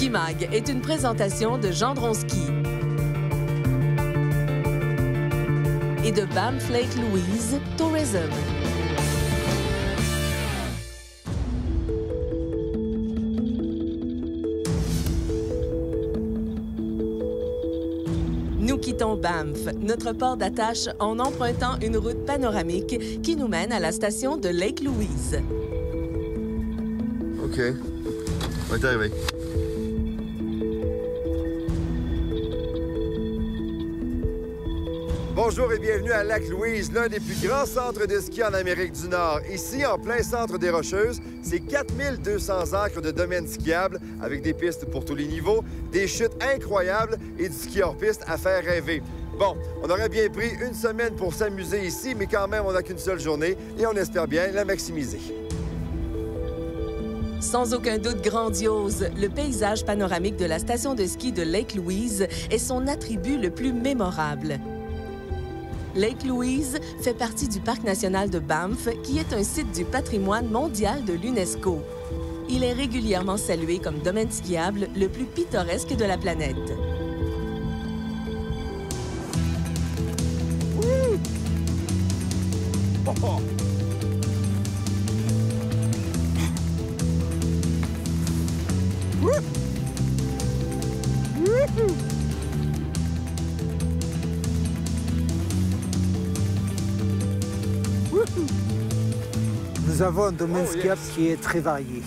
Skimag est une présentation de Gendron Ski et de Banff Lake Louise Tourism. Nous quittons Banff, notre port d'attache, en empruntant une route panoramique qui nous mène à la station de Lake Louise. OK. On est arrivé. Bonjour et bienvenue à Lac-Louise, l'un des plus grands centres de ski en Amérique du Nord. Ici, en plein centre des Rocheuses, c'est 4200 acres de domaines skiables avec des pistes pour tous les niveaux, des chutes incroyables et du ski hors piste à faire rêver. Bon, on aurait bien pris une semaine pour s'amuser ici, mais quand même, on n'a qu'une seule journée et on espère bien la maximiser. Sans aucun doute grandiose, le paysage panoramique de la station de ski de Lake Louise est son attribut le plus mémorable. Lake Louise fait partie du Parc national de Banff, qui est un site du patrimoine mondial de l'UNESCO. Il est régulièrement salué comme domaine skiable le plus pittoresque de la planète. Oh. Nous avons un domaine skiable qui est très varié.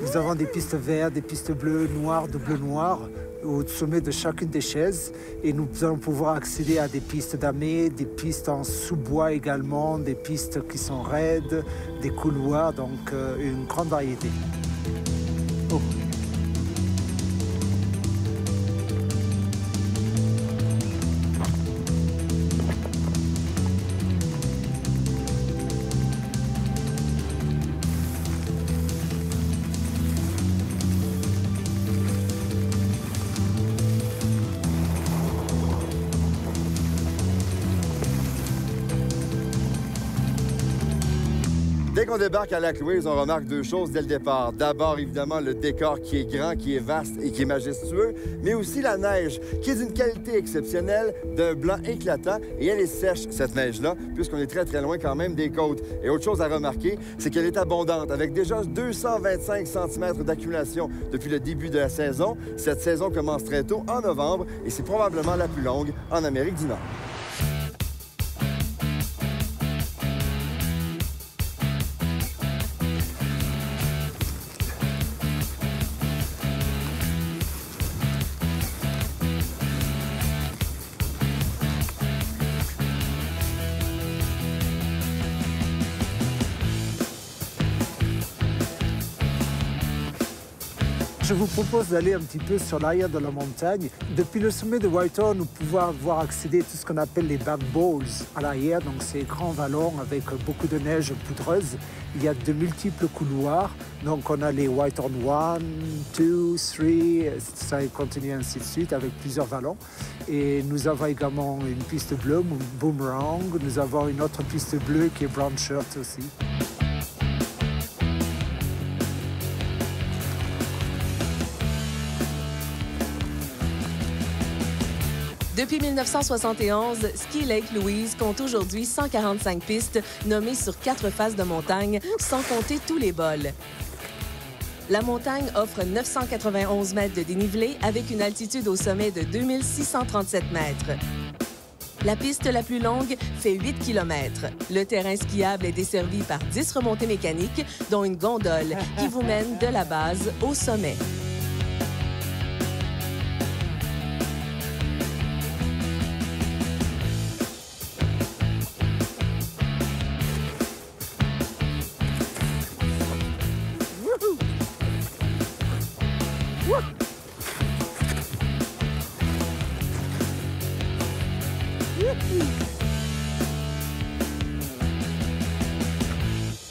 Nous avons des pistes vertes, des pistes bleues, noires, de bleu-noir au sommet de chacune des chaises. Et nous allons pouvoir accéder à des pistes damées, des pistes en sous-bois également, des pistes qui sont raides, des couloirs, donc une grande variété. Oh. Dès qu'on débarque à Lac-Louise, on remarque deux choses dès le départ. D'abord, évidemment, le décor qui est grand, qui est vaste et qui est majestueux, mais aussi la neige, qui est d'une qualité exceptionnelle, d'un blanc éclatant, et elle est sèche, cette neige-là, puisqu'on est très, très loin quand même des côtes. Et autre chose à remarquer, c'est qu'elle est abondante, avec déjà 225 cm d'accumulation depuis le début de la saison. Cette saison commence très tôt, en novembre, et c'est probablement la plus longue en Amérique du Nord. Je vous propose d'aller un petit peu sur l'arrière de la montagne. Depuis le sommet de Whitehorn, nous pouvons avoir accédé à tout ce qu'on appelle les back bowls à l'arrière, donc ces grands vallons avec beaucoup de neige poudreuse. Il y a de multiples couloirs, donc on a les Whitehorn 1, 2, 3, ça continue ainsi de suite avec plusieurs vallons. Et nous avons également une piste bleue, Boomerang, nous avons une autre piste bleue qui est Brown Shirt aussi. Depuis 1971, Ski Lake Louise compte aujourd'hui 145 pistes nommées sur 4 faces de montagne, sans compter tous les bols. La montagne offre 991 mètres de dénivelé avec une altitude au sommet de 2637 mètres. La piste la plus longue fait 8 km. Le terrain skiable est desservi par 10 remontées mécaniques, dont une gondole qui vous mène de la base au sommet.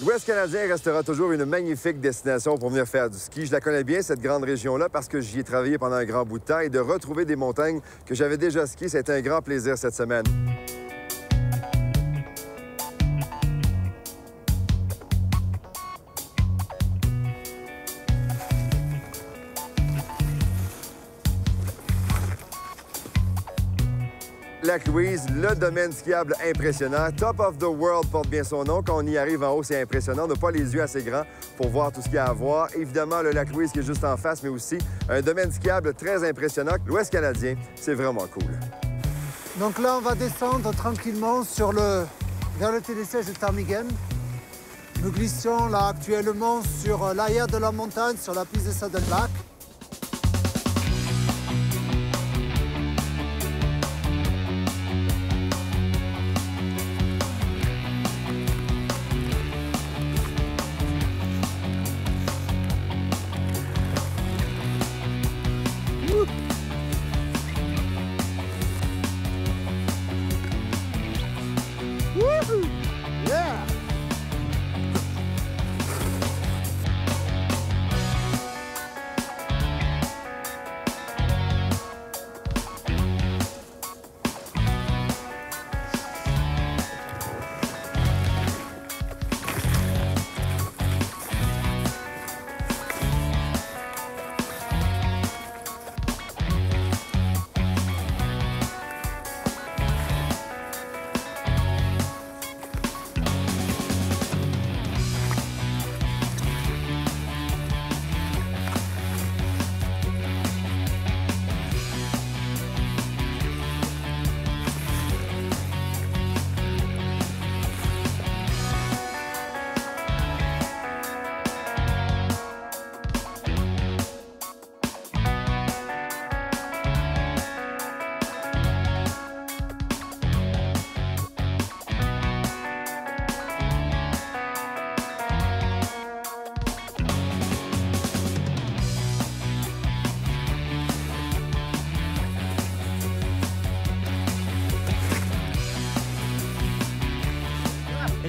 L'Ouest canadien restera toujours une magnifique destination pour venir faire du ski. Je la connais bien, cette grande région-là, parce que j'y ai travaillé pendant un grand bout de temps. Et de retrouver des montagnes que j'avais déjà skiées, ça a été un grand plaisir cette semaine. Lac Louise, le domaine skiable impressionnant. Top of the World porte bien son nom. Quand on y arrive en haut, c'est impressionnant. On n'a pas les yeux assez grands pour voir tout ce qu'il y a à voir. Évidemment, le Lac Louise qui est juste en face, mais aussi un domaine skiable très impressionnant. L'Ouest canadien, c'est vraiment cool. Donc là, on va descendre tranquillement vers le télésiège de Ptarmigan. Nous glissons là actuellement sur l'arrière de la montagne, sur la piste de Saddleback.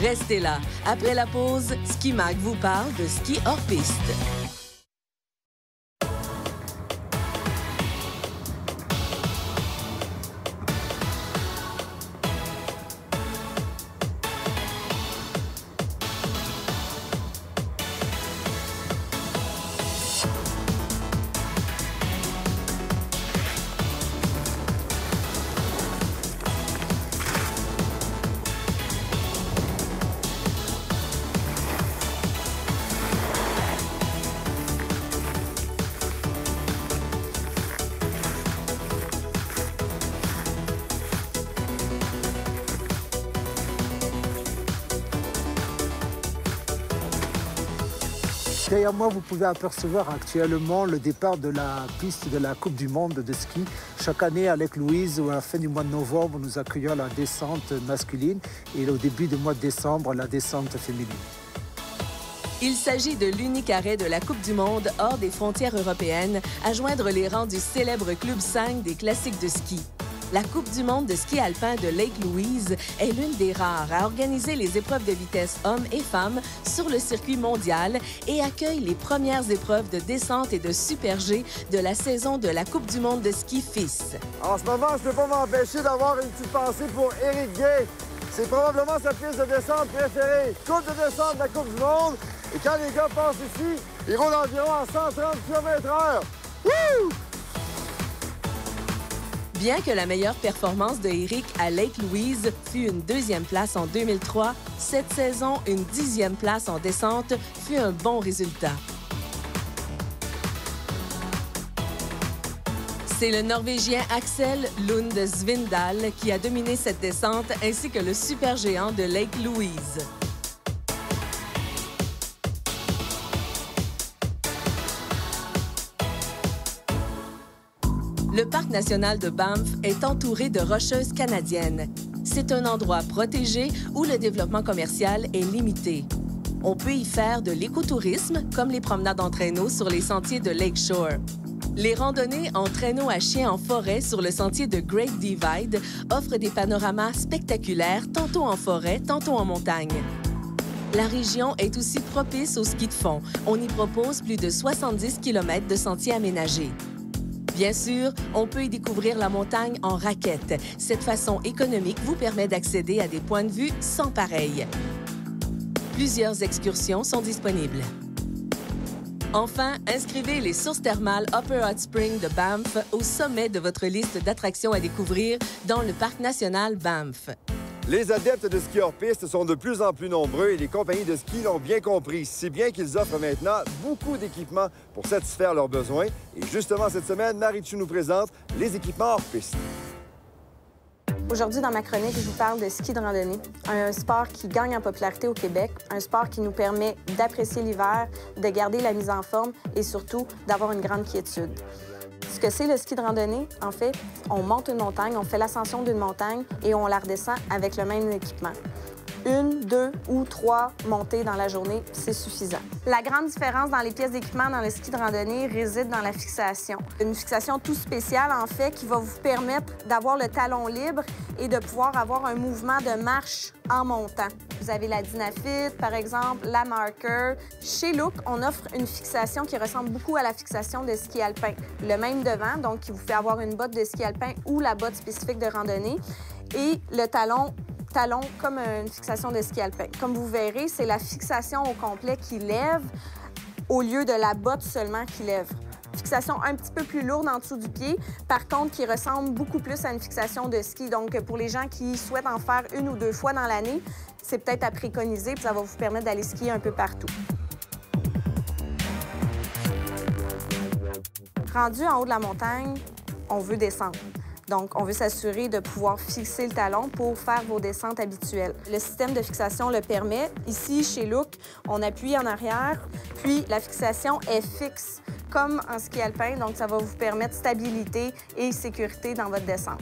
Restez là. Après la pause, Ski Mag vous parle de ski hors piste. Derrière moi, vous pouvez apercevoir actuellement le départ de la piste de la Coupe du Monde de ski. Chaque année, à Lake Louise, à la fin du mois de novembre, nous accueillons la descente masculine et au début du mois de décembre, la descente féminine. Il s'agit de l'unique arrêt de la Coupe du Monde hors des frontières européennes à joindre les rangs du célèbre Club 5 des classiques de ski. La Coupe du monde de ski alpin de Lake Louise est l'une des rares à organiser les épreuves de vitesse hommes et femmes sur le circuit mondial et accueille les premières épreuves de descente et de super G de la saison de la Coupe du monde de ski FIS. En ce moment, je ne peux pas m'empêcher d'avoir une petite pensée pour Éric Gay. C'est probablement sa piste de descente préférée. Coupe de descente de la Coupe du monde. Et quand les gars passent ici, ils roulent environ à 130 km/h. Wouh! Bien que la meilleure performance de Éric à Lake Louise fut une 2e place en 2003, cette saison, une 10e place en descente fut un bon résultat. C'est le Norvégien Axel Lund Svindal qui a dominé cette descente ainsi que le supergéant de Lake Louise. Le parc national de Banff est entouré de rocheuses canadiennes. C'est un endroit protégé où le développement commercial est limité. On peut y faire de l'écotourisme, comme les promenades en traîneau sur les sentiers de Lakeshore. Les randonnées en traîneau à chien en forêt sur le sentier de Great Divide offrent des panoramas spectaculaires, tantôt en forêt, tantôt en montagne. La région est aussi propice au ski de fond. On y propose plus de 70 km de sentiers aménagés. Bien sûr, on peut y découvrir la montagne en raquette. Cette façon économique vous permet d'accéder à des points de vue sans pareil. Plusieurs excursions sont disponibles. Enfin, inscrivez les sources thermales Upper Hot Spring de Banff au sommet de votre liste d'attractions à découvrir dans le parc national Banff. Les adeptes de ski hors piste sont de plus en plus nombreux et les compagnies de ski l'ont bien compris, si bien qu'ils offrent maintenant beaucoup d'équipements pour satisfaire leurs besoins. Et justement, cette semaine, Marie-Chu nous présente les équipements hors piste. Aujourd'hui, dans ma chronique, je vous parle de ski de randonnée, un sport qui gagne en popularité au Québec, un sport qui nous permet d'apprécier l'hiver, de garder la mise en forme et surtout d'avoir une grande quiétude. Ce que c'est le ski de randonnée, en fait, on monte une montagne, on fait l'ascension d'une montagne et on la redescend avec le même équipement. 1, 2 ou 3 montées dans la journée, c'est suffisant. La grande différence dans les pièces d'équipement dans le ski de randonnée réside dans la fixation. Une fixation tout spéciale, en fait, qui va vous permettre d'avoir le talon libre et de pouvoir avoir un mouvement de marche en montant. Vous avez la Dynafit, par exemple, la Marker. Chez Look, on offre une fixation qui ressemble beaucoup à la fixation de ski alpin. Le même devant, donc qui vous fait avoir une botte de ski alpin ou la botte spécifique de randonnée. Et le talon comme une fixation de ski alpin. Comme vous verrez, c'est la fixation au complet qui lève au lieu de la botte seulement qui lève. Fixation un petit peu plus lourde en dessous du pied, par contre qui ressemble beaucoup plus à une fixation de ski. Donc pour les gens qui souhaitent en faire 1 ou 2 fois dans l'année, c'est peut-être à préconiser, puis ça va vous permettre d'aller skier un peu partout. Rendu en haut de la montagne, on veut descendre. Donc, on veut s'assurer de pouvoir fixer le talon pour faire vos descentes habituelles. Le système de fixation le permet. Ici, chez Look, on appuie en arrière, puis la fixation est fixe, comme en ski alpin. Donc, ça va vous permettre stabilité et sécurité dans votre descente.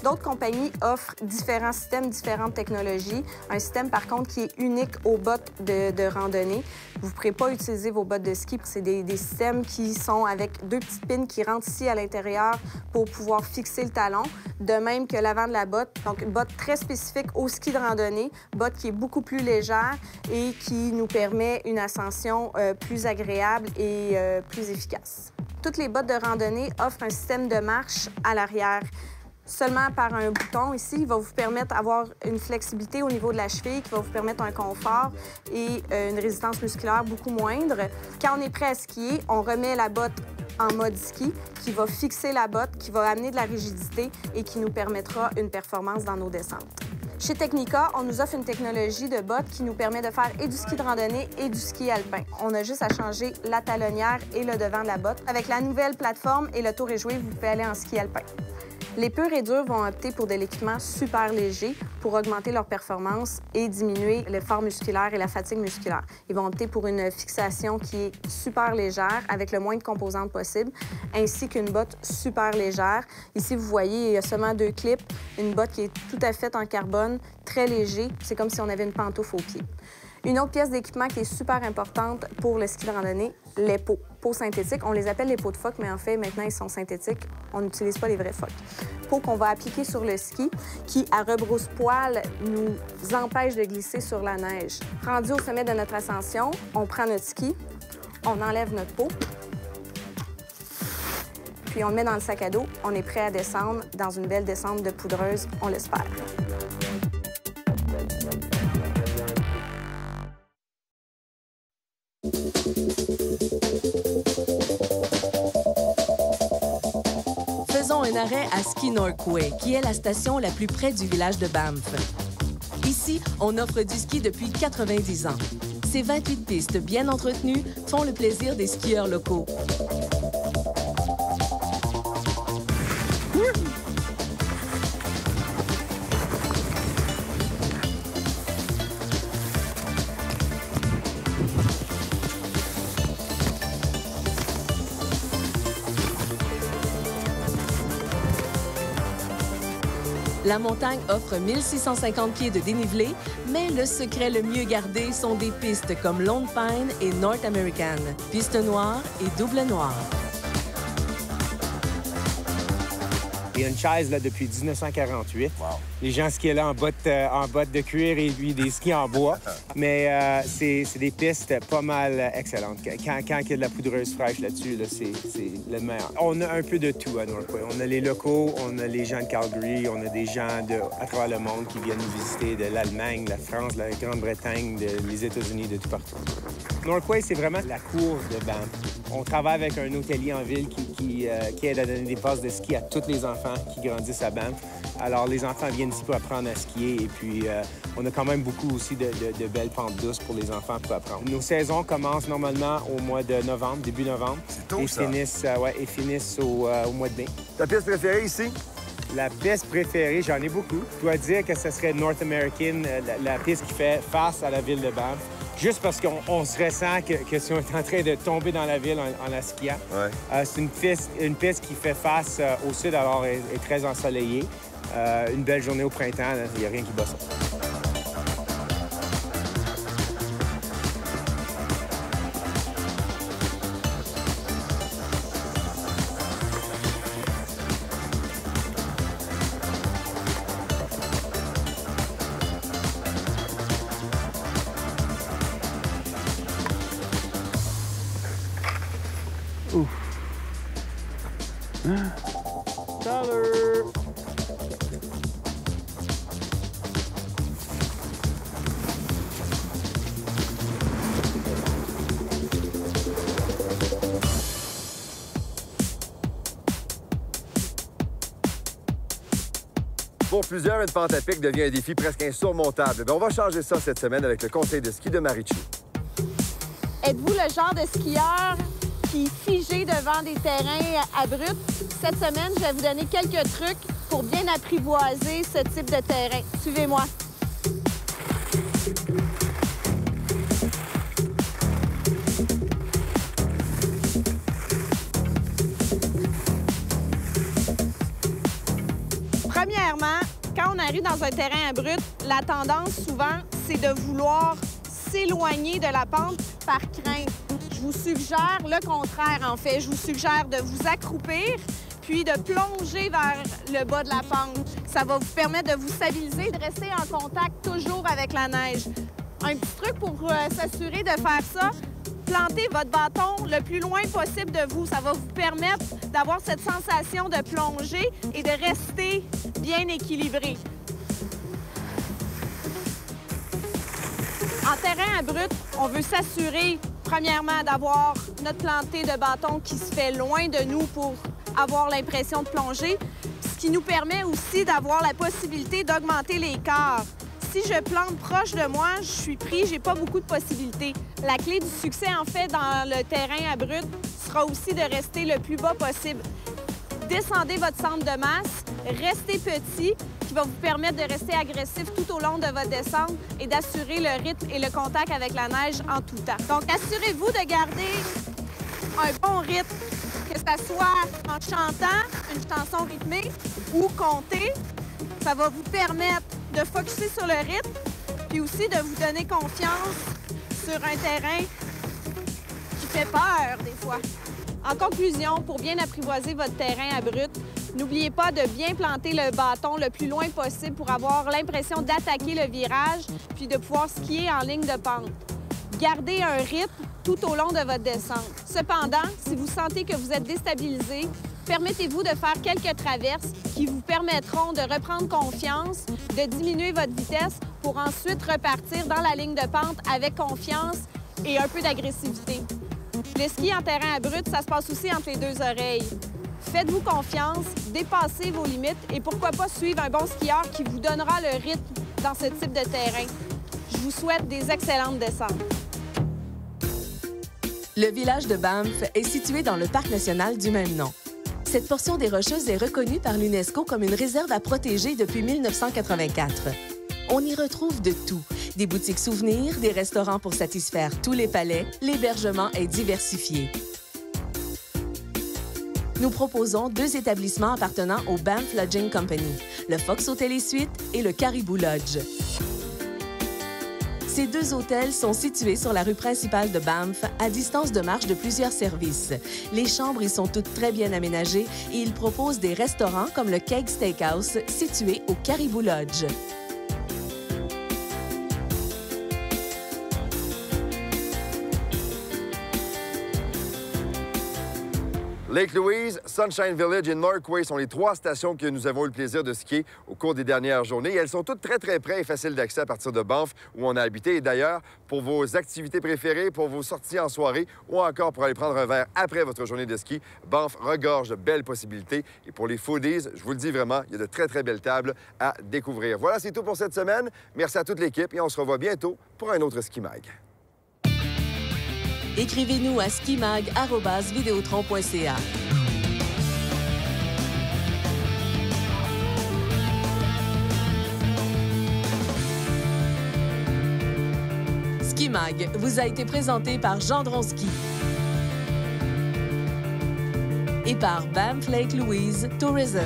D'autres compagnies offrent différents systèmes, différentes technologies. Un système, par contre, qui est unique aux bottes de randonnée. Vous ne pourrez pas utiliser vos bottes de ski. C'est des systèmes qui sont avec 2 petites pins qui rentrent ici à l'intérieur pour pouvoir fixer le talon, de même que l'avant de la botte. Donc, une botte très spécifique au ski de randonnée, botte qui est beaucoup plus légère et qui nous permet une ascension plus agréable et plus efficace. Toutes les bottes de randonnée offrent un système de marche à l'arrière. Seulement par un bouton ici, il va vous permettre d'avoir une flexibilité au niveau de la cheville qui va vous permettre un confort et une résistance musculaire beaucoup moindre. Quand on est prêt à skier, on remet la botte en mode ski qui va fixer la botte, qui va amener de la rigidité et qui nous permettra une performance dans nos descentes. Chez Technica, on nous offre une technologie de bottes qui nous permet de faire et du ski de randonnée et du ski alpin. On a juste à changer la talonnière et le devant de la botte. Avec la nouvelle plateforme et le tour est joué, vous pouvez aller en ski alpin. Les purs et durs vont opter pour de l'équipement super léger pour augmenter leur performance et diminuer l'effort musculaire et la fatigue musculaire. Ils vont opter pour une fixation qui est super légère avec le moins de composantes possible, ainsi qu'une botte super légère. Ici, vous voyez, il y a seulement 2 clips, une botte qui est tout à fait en carbone, très léger. C'est comme si on avait une pantoufle au pied. Une autre pièce d'équipement qui est super importante pour le ski de randonnée, les peaux. Peaux synthétiques, on les appelle les peaux de phoque, mais en fait, maintenant, ils sont synthétiques. On n'utilise pas les vrais phoques. Peaux qu'on va appliquer sur le ski, qui, à rebrousse-poil, nous empêche de glisser sur la neige. Rendu au sommet de notre ascension, on prend notre ski, on enlève notre peau, puis on le met dans le sac à dos. On est prêt à descendre dans une belle descente de poudreuse, on l'espère. Faisons un arrêt à Ski Norquay, qui est la station la plus près du village de Banff. Ici, on offre du ski depuis 90 ans. Ces 28 pistes bien entretenues font le plaisir des skieurs locaux. La montagne offre 1650 pieds de dénivelé, mais le secret le mieux gardé sont des pistes comme Lone Pine et North American, piste noire et double noire. Il y a une chaise là, depuis 1948. Wow. Les gens skient là en bottes de cuir et puis des skis en bois. Mais c'est des pistes pas mal excellentes. Quand il y a de la poudreuse fraîche là-dessus, là, c'est le meilleur. On a un peu de tout à Northway. On a les locaux, on a les gens de Calgary, on a des gens à travers le monde qui viennent nous visiter de l'Allemagne, la France, la Grande-Bretagne, les États-Unis, de tout partout. Northway, c'est vraiment la cour de Banff. On travaille avec un hôtelier en ville qui aide à donner des passes de ski à tous les enfants qui grandissent à Banff. Alors, les enfants viennent ici pour apprendre à skier et puis on a quand même beaucoup aussi de belles pentes douces pour les enfants pour apprendre. Nos saisons commencent normalement au mois de novembre, début novembre. C'est tôt, et ça. Finissent au mois de mai. Ta piste préférée ici? La piste préférée, j'en ai beaucoup. Je dois dire que ce serait North American, la piste qui fait face à la ville de Banff. Juste parce qu'on se ressent que si on est en train de tomber dans la ville en la skiant. Ouais. C'est une piste qui fait face au sud, alors est très ensoleillée. Une belle journée au printemps, il n'y a rien qui bat ça. Tyler! Pour plusieurs, une pente à pic devient un défi presque insurmontable. Mais on va changer ça cette semaine avec le conseil de ski de Marie-Chu. Êtes-vous le genre de skieur qui est figé devant des terrains abrupts? Cette semaine, je vais vous donner quelques trucs pour bien apprivoiser ce type de terrain. Suivez-moi. Premièrement, quand on arrive dans un terrain abrupt, la tendance souvent, c'est de vouloir s'éloigner de la pente par crainte. Je vous suggère le contraire, en fait. Je vous suggère de vous accroupir puis de plonger vers le bas de la pente. Ça va vous permettre de vous stabiliser, de rester en contact toujours avec la neige. Un petit truc pour s'assurer de faire ça, plantez votre bâton le plus loin possible de vous. Ça va vous permettre d'avoir cette sensation de plonger et de rester bien équilibré. En terrain abrupt, on veut s'assurer, premièrement, d'avoir notre plantée de bâton qui se fait loin de nous pour avoir l'impression de plonger, ce qui nous permet aussi d'avoir la possibilité d'augmenter l'écart. Si je plante proche de moi, je suis pris, j'ai pas beaucoup de possibilités. La clé du succès, en fait, dans le terrain abrupt, sera aussi de rester le plus bas possible. Descendez votre centre de masse, restez petit, qui va vous permettre de rester agressif tout au long de votre descente et d'assurer le rythme et le contact avec la neige en tout temps. Donc, assurez-vous de garder un bon rythme, que ce soit en chantant une chanson rythmée ou compter. Ça va vous permettre de focusser sur le rythme, puis aussi de vous donner confiance sur un terrain qui fait peur des fois. En conclusion, pour bien apprivoiser votre terrain abrupt, n'oubliez pas de bien planter le bâton le plus loin possible pour avoir l'impression d'attaquer le virage puis de pouvoir skier en ligne de pente. Gardez un rythme tout au long de votre descente. Cependant, si vous sentez que vous êtes déstabilisé, permettez-vous de faire quelques traverses qui vous permettront de reprendre confiance, de diminuer votre vitesse pour ensuite repartir dans la ligne de pente avec confiance et un peu d'agressivité. Le ski en terrain abrupt, ça se passe aussi entre les deux oreilles. Faites-vous confiance, dépassez vos limites et pourquoi pas suivre un bon skieur qui vous donnera le rythme dans ce type de terrain. Je vous souhaite des excellentes descentes. Le village de Banff est situé dans le parc national du même nom. Cette portion des Rocheuses est reconnue par l'UNESCO comme une réserve à protéger depuis 1984. On y retrouve de tout. Des boutiques souvenirs, des restaurants pour satisfaire tous les palais, l'hébergement est diversifié. Nous proposons 2 établissements appartenant au Banff Lodging Company, le Fox Hotel et Suites et le Caribou Lodge. Ces 2 hôtels sont situés sur la rue principale de Banff, à distance de marche de plusieurs services. Les chambres y sont toutes très bien aménagées et ils proposent des restaurants comme le Keg Steakhouse, situé au Caribou Lodge. Lake Louise, Sunshine Village et Norquay sont les 3 stations que nous avons eu le plaisir de skier au cours des dernières journées. Et elles sont toutes très près et faciles d'accès à partir de Banff, où on a habité. Et d'ailleurs, pour vos activités préférées, pour vos sorties en soirée ou encore pour aller prendre un verre après votre journée de ski, Banff regorge de belles possibilités. Et pour les foodies, je vous le dis vraiment, il y a de très belles tables à découvrir. Voilà, c'est tout pour cette semaine. Merci à toute l'équipe et on se revoit bientôt pour un autre Ski Mag. Écrivez-nous à skimag@videotron.ca. Ski Mag vous a été présenté par Gendron Ski et par Banff Lake Louise Tourism.